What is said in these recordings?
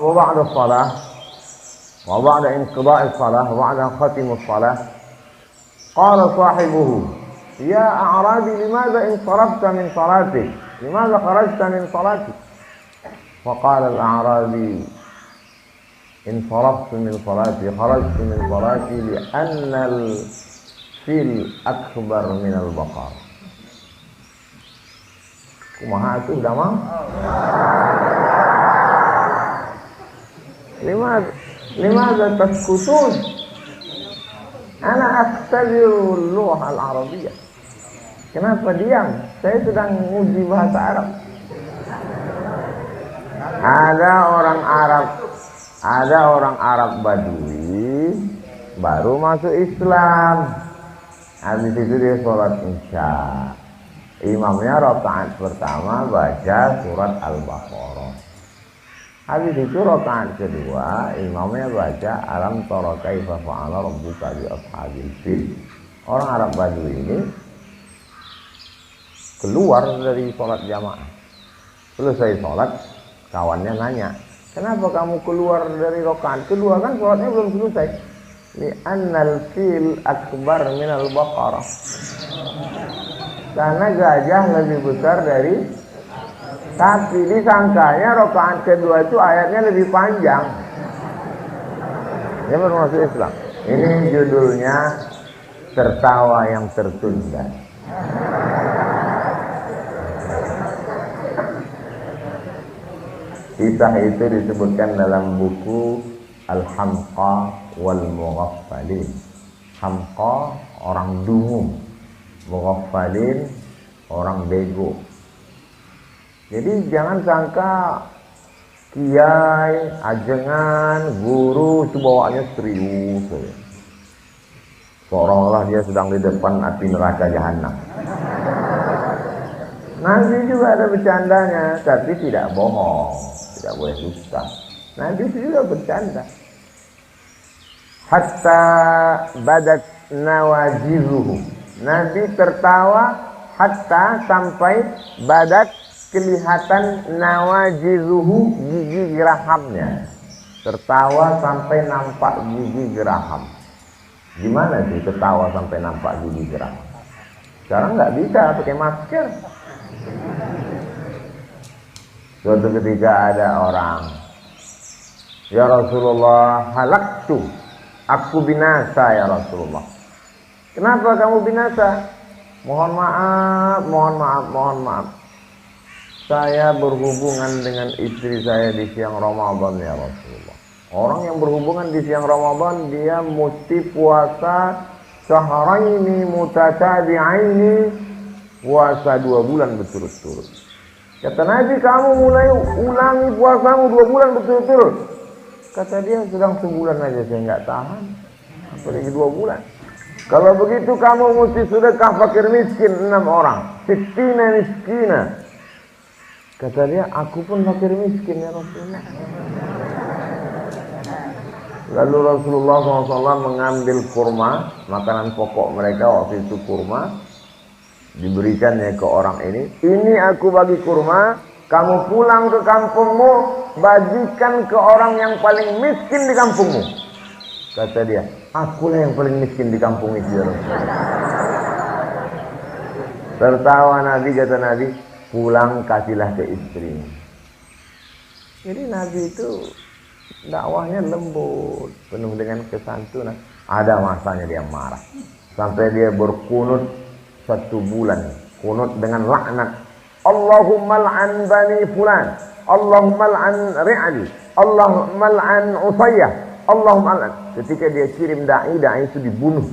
وبعد الصلاة وبعد انقضاء الصلاة وبعد ختم الصلاة قال صاحبه يا أعرابي لماذا انصرفت من صلاتك؟ لماذا خرجت من صلاتك؟ فقال الأعرابي انصرفت من صلاتي خرجت من صلاتي لأن الفيل أكبر من البقر. Kumaha itu udah mah? Limadha taskutun? Ana akhtabiru al-lugha al-arabiyyah. Kenapa diam? Saya sedang menguji bahasa Arab. Ada orang Arab Badui baru masuk Islam. Habis itu dia sholat Isya. Imamnya rakaat pertama baca surat Al-Baqarah. Habis itu rakaat kedua imamnya baca alam tara kaifa fa'ala rabbuka bi ashabil fil. Orang Arab Badui ini keluar dari sholat jamaah. Selesai sholat, kawannya nanya, kenapa kamu keluar dari rakaat kedua? Kan sholatnya belum selesai. Li'annal fil akbar minal baqarah. Karena gajah lebih besar dari sapi. Disangkanya rakaat kedua itu ayatnya lebih panjang. Dia baru masuk Islam. Ini judulnya tertawa yang tertunda. Kisah itu disebutkan dalam buku Al-Hamqa wal Mughaffalin. Hamqa orang dungu, Mughaffalin orang bego. Jadi jangan sangka kiai, ajengan, guru itu bawaannya serius. Seolah-olah dia sedang di depan api neraka jahanam. Nabi juga ada bercandanya, tapi tidak bohong, tidak boleh dusta. Nabi itu juga bercanda. Hatta badat nawajizuhu. Nabi tertawa hatta sampai badat kelihatan nawajizuhu, gigi gerahamnya. Tertawa sampai nampak gigi geraham. Gimana sih tertawa sampai nampak gigi geraham? Sekarang nggak bisa pakai masker. Suatu ketika ada orang, ya Rasulullah, halaktu, aku binasa ya Rasulullah. Kenapa kamu binasa? Mohon maaf. Saya berhubungan dengan istri saya di siang Ramadan ya Rasulullah. Orang yang berhubungan di siang Ramadan dia mesti puasa syahraini mutatabi'aini, puasa 2 bulan berturut-turut. Kata Nabi, kamu mulai ulangi puasamu 2 bulan berturut-turut. Kata dia, sedang sebulan aja saya nggak tahan, apalagi 2 bulan. Kalau begitu kamu mesti sedekah fakir miskin 6 orang, 60 miskina. Kata dia, aku pun fakir miskin ya Rasulullah. Lalu Rasulullah SAW mengambil kurma, makanan pokok mereka waktu itu kurma, diberikannya ke orang ini. Ini aku bagi kurma, kamu pulang ke kampungmu, bagikan ke orang yang paling miskin di kampungmu. Kata dia, akulah yang paling miskin di kampung itu ya Rasulullah. Tertawa Nabi, kata Nabi, pulang kasihlah ke istrimu. Jadi Nabi itu dakwahnya lembut, penuh dengan kesantunan. Ada masanya dia marah, sampai dia berkunut 1 bulan, kunut dengan laknat. Allahumma la'an bani fulan, Allahumma la'an ri'ali, Allahumma la'an usayyah, Allahumma la'an. Ketika dia kirim da'i itu dibunuh.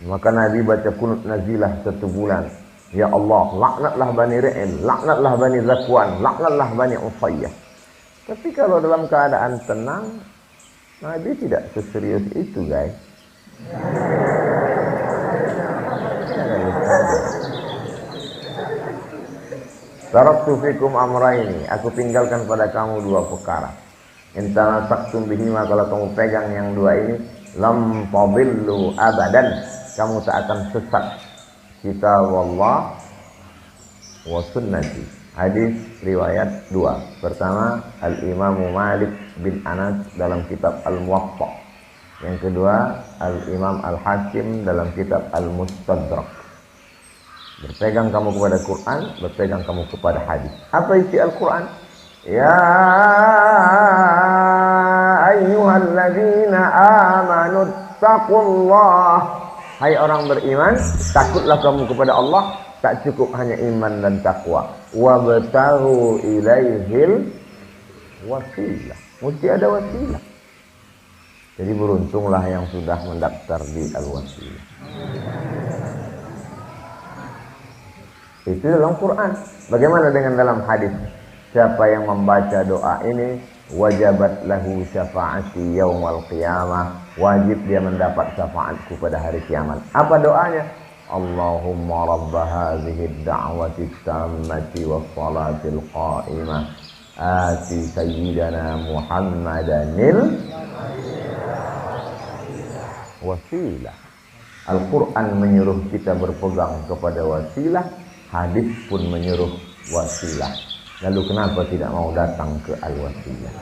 Maka Nabi baca kunut nazilah 1 bulan. Ya Allah, laknatlah bani ri'il, laknatlah bani zakwan, laknatlah bani usayyah. Tapi kalau dalam keadaan tenang, Nabi tidak seserius itu, guys. Taraktu fikum amraini, aku tinggalkan pada kamu 2 perkara. In tamassaktum bihima, kalau kamu pegang yang 2 ini, lam tadillu abadan, kamu tak akan sesat. Kitab Allah wa sunnati, Hadis riwayat 2. Pertama, Al-Imam Malik bin Anas dalam kitab Al-Muwatta. Yang kedua, Al-Imam Al-Hakim dalam kitab Al-Mustadrak. Berpegang kamu kepada Quran, berpegang kamu kepada hadis. Apa isi Al-Quran? Ya ayyuhalladzina amanu taqullah. Hai orang beriman, takutlah kamu kepada Allah. Tak cukup hanya iman dan takwa. Wabtahu ilaihil wasilah. Mesti ada wasilah. Jadi beruntunglah yang sudah mendaftar di Al-Wasilah. Itu dalam Quran. Bagaimana dengan dalam hadis? Siapa yang membaca doa ini, wajabat lahu syafaati yaumal qiyamah. Wajib dia mendapat syafaatku pada hari kiamat. Apa doanya? Allahumma rabba hadhihi ad-da'wati tammati was-salatil qa'imah ati sayyidana Muhammadanil wasilah. Al-Quran menyuruh kita berpegang kepada wasilah, hadis pun menyuruh wasilah. Lalu kenapa tidak mau datang ke Al-Wasilah?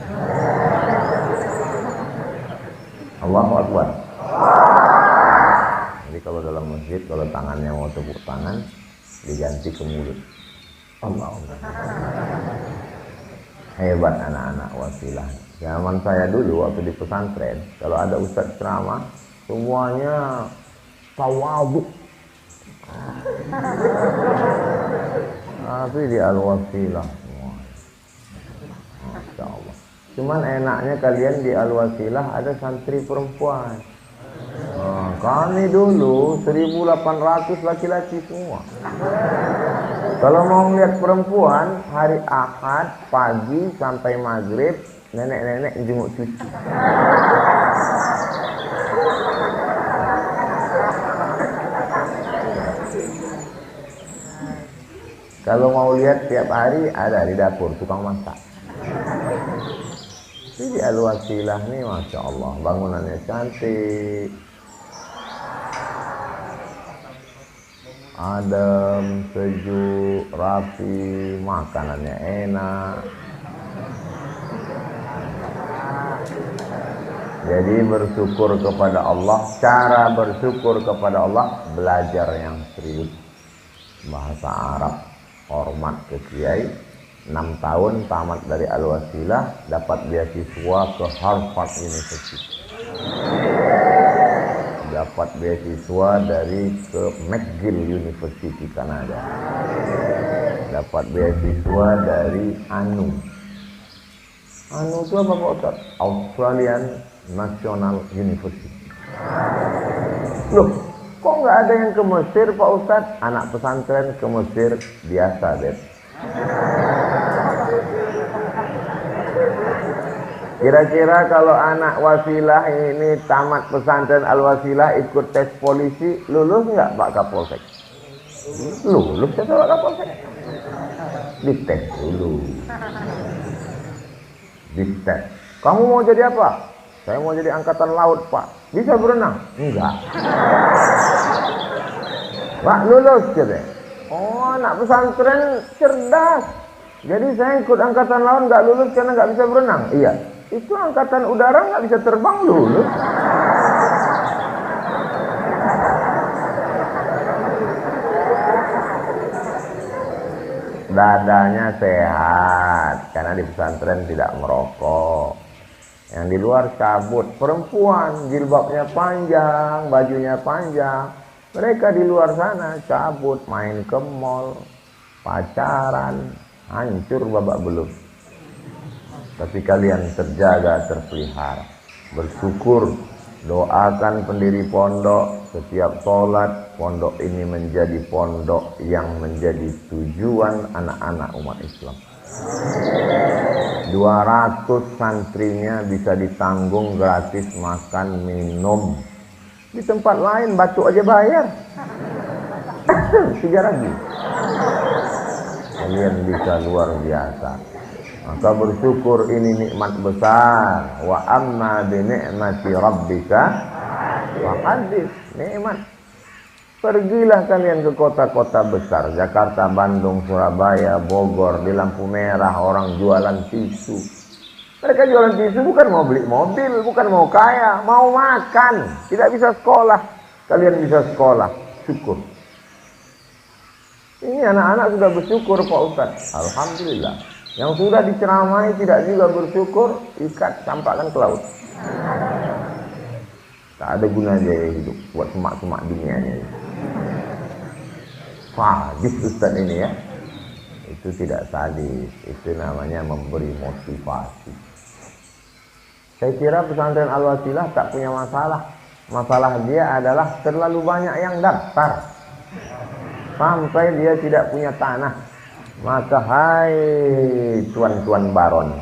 Allahu Akbar. Jadi kalau dalam masjid, kalau tangannya mau tepuk tangan, diganti ke mulut. Allahu Akbar. Hebat anak-anak wasilah. Zaman saya dulu waktu di pesantren, kalau ada ustadz ceramah, semuanya tawadhu. Tapi di Al-Wasilah semua. Masya Allah. Cuman enaknya kalian di Al-Wasilah ada santri perempuan. Kami dulu 1.800 laki-laki semua. Kalau mau lihat perempuan, hari Ahad pagi sampai maghrib, nenek-nenek jenguk cucu. Kalau mau lihat tiap hari ada di dapur tukang masak. Jadi Al-Wasilah nih Masya Allah, bangunannya cantik, adem, sejuk, rapi, makanannya enak. Jadi bersyukur kepada Allah. Cara bersyukur kepada Allah, belajar yang serius bahasa Arab, hormat ke kiai. 6 tahun tamat dari Al-Wasilah, dapat beasiswa ke Harvard University. Dapat beasiswa dari ke McGill University Kanada. Dapat beasiswa dari ANU. ANU itu apa Pak Ustaz? Australian National University. Loh, kok nggak ada yang ke Mesir Pak Ustaz? Anak pesantren ke Mesir biasa deh. Kira-kira kalau anak wasilah ini tamat pesantren Al-Wasilah ikut tes polisi, lulus nggak Pak Kapolsek? Lulus ya Pak Kapolsek? Dites dulu. Dites. Kamu mau jadi apa? Saya mau jadi angkatan laut Pak. Bisa berenang? Enggak. Pak lulus gitu. Oh, anak pesantren cerdas. Jadi saya ikut angkatan laut nggak lulus karena nggak bisa berenang. Iya. Itu angkatan udara nggak bisa terbang lulus. Dadanya sehat karena di pesantren tidak merokok. Yang di luar cabut. Perempuan jilbabnya panjang, bajunya panjang. Mereka di luar sana cabut, main ke mall, pacaran, hancur babak belur. Tapi kalian terjaga, terpelihara. Bersyukur, doakan pendiri pondok. Setiap sholat, pondok ini menjadi pondok yang menjadi tujuan anak-anak umat Islam. 200 santrinya bisa ditanggung gratis makan, minum. Di tempat lain batuk aja bayar. 3 lagi. Kalian bisa luar biasa. Maka bersyukur, ini nikmat besar. Wa amma bi ni'mati rabbika fahadits. Nikmat. Pergilah kalian ke kota-kota besar, Jakarta, Bandung, Surabaya, Bogor, di lampu merah orang jualan tisu. Mereka jualan tisu bukan mau beli mobil, bukan mau kaya, mau makan. Tidak bisa sekolah. Kalian bisa sekolah, syukur. Ini anak-anak sudah bersyukur Pak Ustadz. Alhamdulillah. Yang sudah diceramai tidak juga bersyukur, ikat, campakkan ke laut. Tak ada guna dia hidup buat semak-semak dunianya. Sadis Ustadz ini ya. Itu tidak sadis, itu namanya memberi motivasi. Saya kira pesantren Al-Wasilah tak punya masalah. Masalah dia adalah terlalu banyak yang daftar. Sampai dia tidak punya tanah. Maka hai tuan-tuan baron,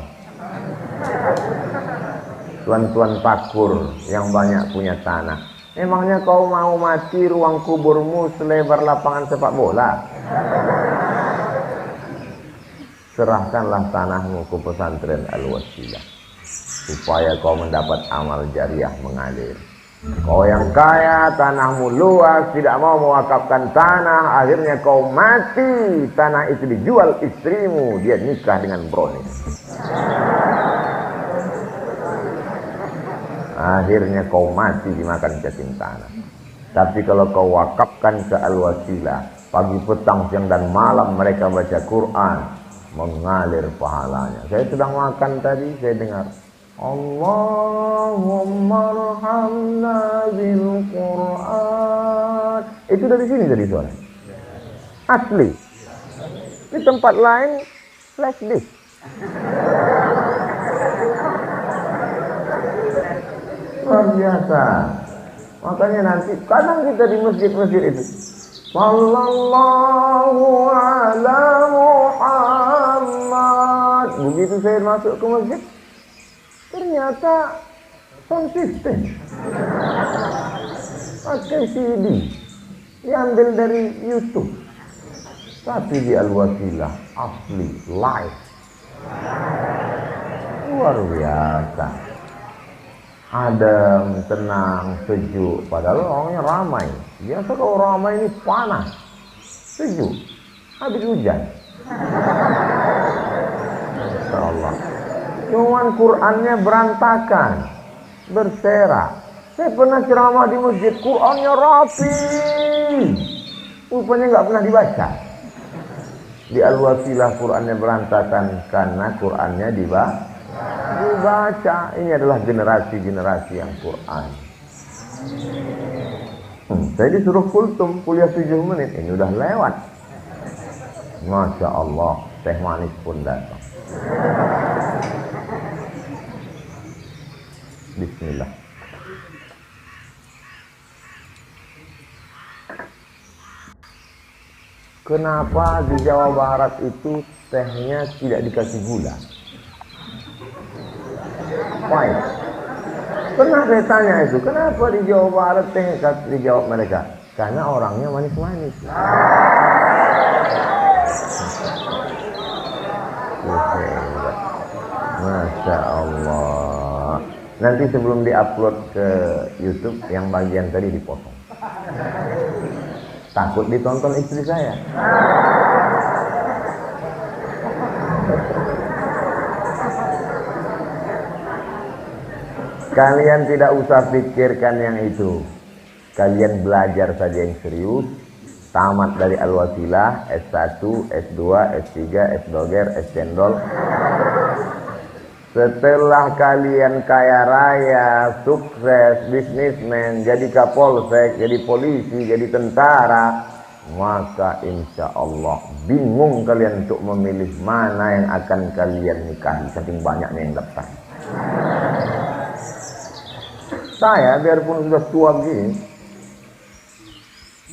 tuan-tuan pakur yang banyak punya tanah. Emangnya kau mau mati ruang kuburmu selebar lapangan sepak bola? Serahkanlah tanahmu ke pesantren Al-Wasilah, supaya kau mendapat amal jariah mengalir. Kau yang kaya, tanahmu luas, tidak mau mewakafkan tanah, akhirnya kau mati, tanah itu dijual istrimu, dia nikah dengan brownies. Akhirnya kau mati dimakan cacing tanah. Tapi kalau kau wakafkan ke Al-Wasilah, pagi, petang, siang dan malam mereka baca Quran, mengalir pahalanya. Saya sedang makan tadi, saya dengar Allahumma arhamna bil Quran. Itu dari sini tadi suara. Asli. Di tempat lain flash disk. Luar biasa. Makanya nanti kadang kita di masjid-masjid itu Sallallahu ala Muhammad. Begitu saya masuk ke masjid, ternyata sound system pakai CD diambil dari YouTube, tapi di Al-Wasilah asli live. Luar biasa, adem, tenang, sejuk. Padahal orangnya ramai. Biasa kalau ramai ini panas, sejuk, habis hujan. Masya Allah. Cuman Qurannya berantakan, berserak. Saya pernah ceramah di masjid, Qurannya rapi, rupanya nggak pernah dibaca. Di Al-Wasilah Qurannya berantakan karena Qurannya dibaca. Ini adalah generasi-generasi yang Quran. Saya disuruh kultum kuliah 7 menit, ini udah lewat. Masya Allah, teh manis pun datang. Bismillah. Kenapa di Jawa Barat itu tehnya tidak dikasih gula? Why? Pernah saya tanya itu, kenapa di Jawa Barat teh dijawab mereka? Karena orangnya manis-manis. Masya Allah. Nanti sebelum diupload ke YouTube, yang bagian tadi dipotong. Takut ditonton istri saya. Kalian tidak usah pikirkan yang itu. Kalian belajar saja yang serius. Tamat dari Al-Wasilah, S1, S2, S3, S-Doger, S-Cendol. Setelah kalian kaya raya, sukses, bisnismen, jadi kapolsek, jadi polisi, jadi tentara, maka insya Allah bingung kalian untuk memilih mana yang akan kalian nikahi, saking banyaknya yang daftar. Saya biarpun sudah tua begini,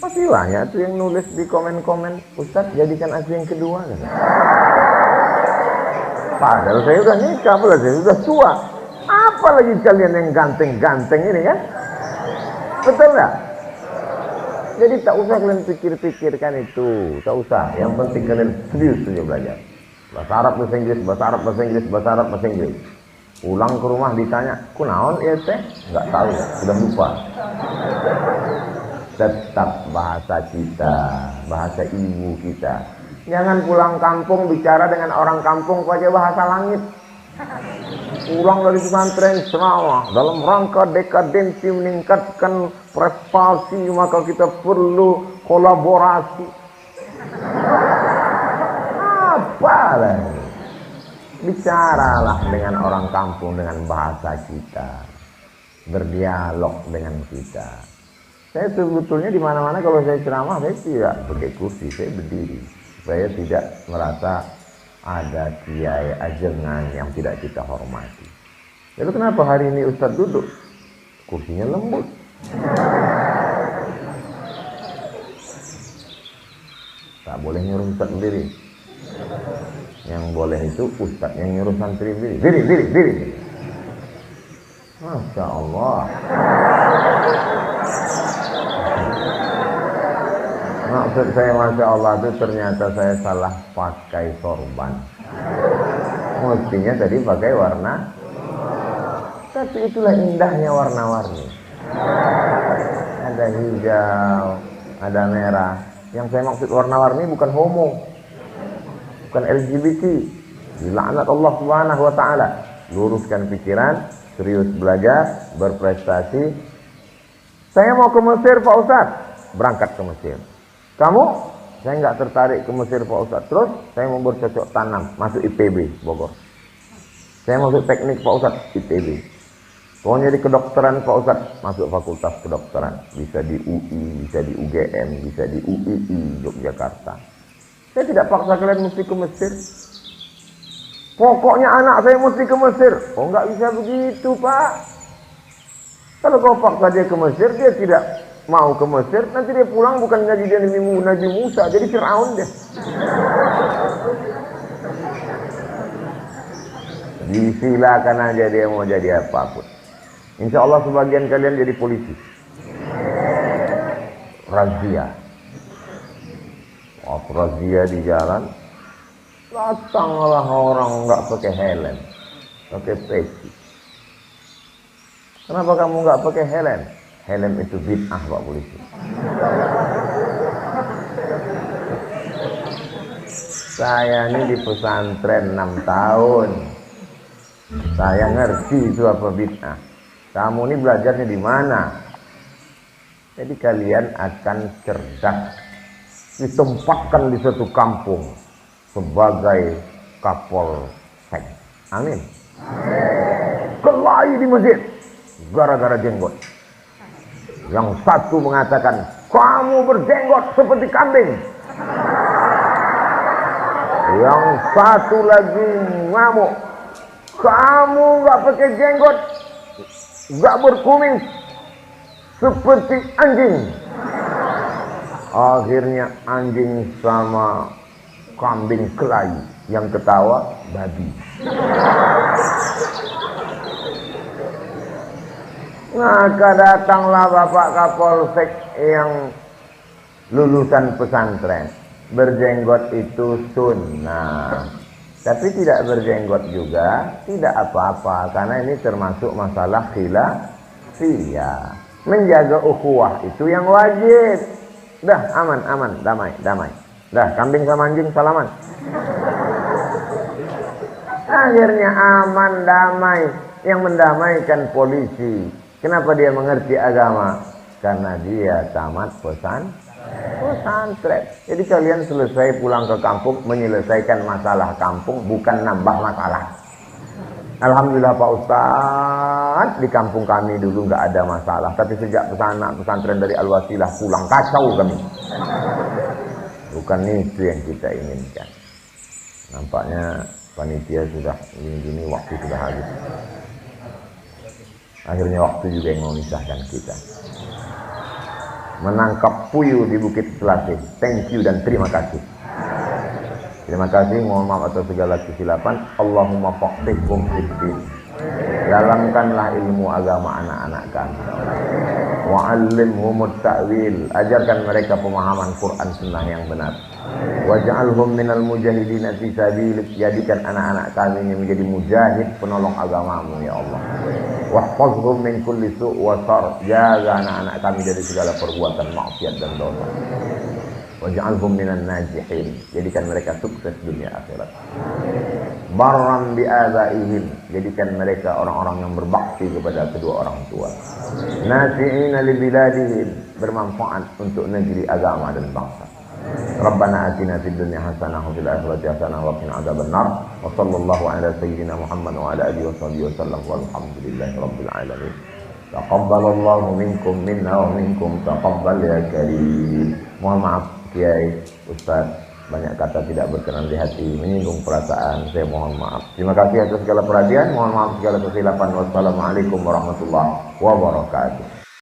pasti banyak tuh yang nulis di komen-komen, Ustadz jadikan aku yang kedua kan? Padahal saya udah nikah, padahal saya sudah tua. Apalagi kalian yang ganteng-ganteng ini kan? Betul nggak? Jadi tak usah kalian pikir-pikirkan itu, tak usah. Yang penting kalian serius saja belajar. Bahasa Arab, bahasa Inggris, bahasa Arab, bahasa Inggris, bahasa Arab, bahasa Inggris. Pulang ke rumah ditanya, kunaon ya teh? Nggak tahu, sudah lupa. tetap bahasa kita, bahasa ibu kita. Jangan pulang kampung bicara dengan orang kampung pakai bahasa langit. Pulang dari pesantren ceramah dalam rangka dekadensi meningkatkan prestasi, maka kita perlu kolaborasi. Apa lagi? Bicaralah dengan orang kampung dengan bahasa kita, berdialog dengan kita. Saya sebetulnya di mana-mana kalau saya ceramah saya tidak pakai kursi, saya berdiri supaya tidak merasa ada kiai ajengan yang tidak kita hormati. Lalu kenapa hari ini Ustadz duduk? Kursinya lembut. Tak boleh nyuruh Ustadz berdiri. Yang boleh itu Ustadz yang nyuruh santri berdiri. Diri. Masya Allah. Maksud saya Masya Allah itu ternyata saya salah pakai sorban. Mestinya tadi pakai warna. Tapi itulah indahnya warna-warni. Ada hijau, ada merah. Yang saya maksud warna-warni bukan homo, bukan LGBT. Dilaknat Allah Subhanahu wa Ta'ala. Luruskan pikiran, serius belajar, berprestasi. Saya mau ke Mesir Pak Ustadz, berangkat ke Mesir. Kamu? Saya nggak tertarik ke Mesir Pak Ustadz. Terus saya mau bercocok tanam, masuk IPB Bogor. Saya masuk teknik Pak Ustadz, IPB. Pokoknya di kedokteran Pak Ustadz, masuk fakultas kedokteran. Bisa di UI, bisa di UGM, bisa di UII Yogyakarta. Saya tidak paksa kalian mesti ke Mesir. Pokoknya anak saya mesti ke Mesir. Oh nggak bisa begitu Pak. Kalau kau paksa dia ke Mesir, dia tidak mau ke Mesir, nanti dia pulang bukan jadi dia Nabi Musa, jadi Fir'aun dia. Disilakan aja dia mau jadi apapun. Insya Allah sebagian kalian jadi polisi. Razia. Waktu razia di jalan, datanglah orang nggak pakai helm, pakai peci. Kenapa kamu nggak pakai helm? Helm itu bid'ah Pak Polisi. Saya ini di pesantren 6 tahun. Saya ngerti itu apa bid'ah. Kamu ini belajarnya di mana? Jadi kalian akan cerdas. Ditempatkan di suatu kampung sebagai kapolsek. Amin. Kelahi di masjid gara-gara jenggot. Yang satu mengatakan, kamu berjenggot seperti kambing. Yang satu lagi ngamuk, kamu nggak pakai jenggot, nggak berkumis, seperti anjing. Akhirnya anjing sama kambing kelahi, yang ketawa babi. Maka datanglah Bapak Kapolsek yang lulusan pesantren. Berjenggot itu sunnah. Tapi tidak berjenggot juga tidak apa-apa. Karena ini termasuk masalah khilafiyah. Menjaga ukhuwah itu yang wajib. Dah aman, damai. Dah kambing sama anjing salaman. Akhirnya aman, damai. Yang mendamaikan polisi. Kenapa dia mengerti agama? Karena dia tamat pesantren. Jadi kalian selesai pulang ke kampung menyelesaikan masalah kampung, bukan nambah masalah. Alhamdulillah Pak Ustadz, di kampung kami dulu nggak ada masalah. Tapi sejak pesantren dari Al-Wasilah pulang kacau kami. Bukan itu yang kita inginkan. Nampaknya panitia sudah gini-gini, waktu sudah habis. Akhirnya waktu juga yang memisahkan kita. Menangkap puyuh di Bukit Selasih. Thank you dan terima kasih. Terima kasih, mohon maaf atas segala kesilapan. Allahumma faqihhum fid-din. Dalamkanlah ilmu agama anak-anak kami. Wa'allimhumut ta'wil. Ajarkan mereka pemahaman Quran sunnah yang benar. Waj'alhum minal mujahidin fi sabilik. Jadikan anak-anak kami ini menjadi mujahid penolong agamamu ya Allah. Wahfazhum min kulli su' wa sar. Jaga anak-anak kami dari segala perbuatan maksiat dan dosa. Waj'alhum minan najihin. Jadikan mereka sukses dunia akhirat. Barran bi'abaihim. Jadikan mereka orang-orang yang berbakti kepada kedua orang tua. Nafi'ina li biladihim. Bermanfaat untuk negeri, agama dan bangsa. Rabbana atina fid dunya hasanah wa fil akhirati hasanah wa qina adzabannar. Wa sallallahu ala sayyidina Muhammad wa ala alihi wa sallam walhamdulillahi rabbil alamin. Taqabbalallahu minkum minna wa minkum taqabbal ya karim. Mohon maaf Kiai, Ustaz, banyak kata tidak berkenan di hati, menyinggung perasaan, saya mohon maaf. Terima kasih atas segala perhatian, mohon maaf segala kesilapan. Wassalamualaikum warahmatullahi wabarakatuh.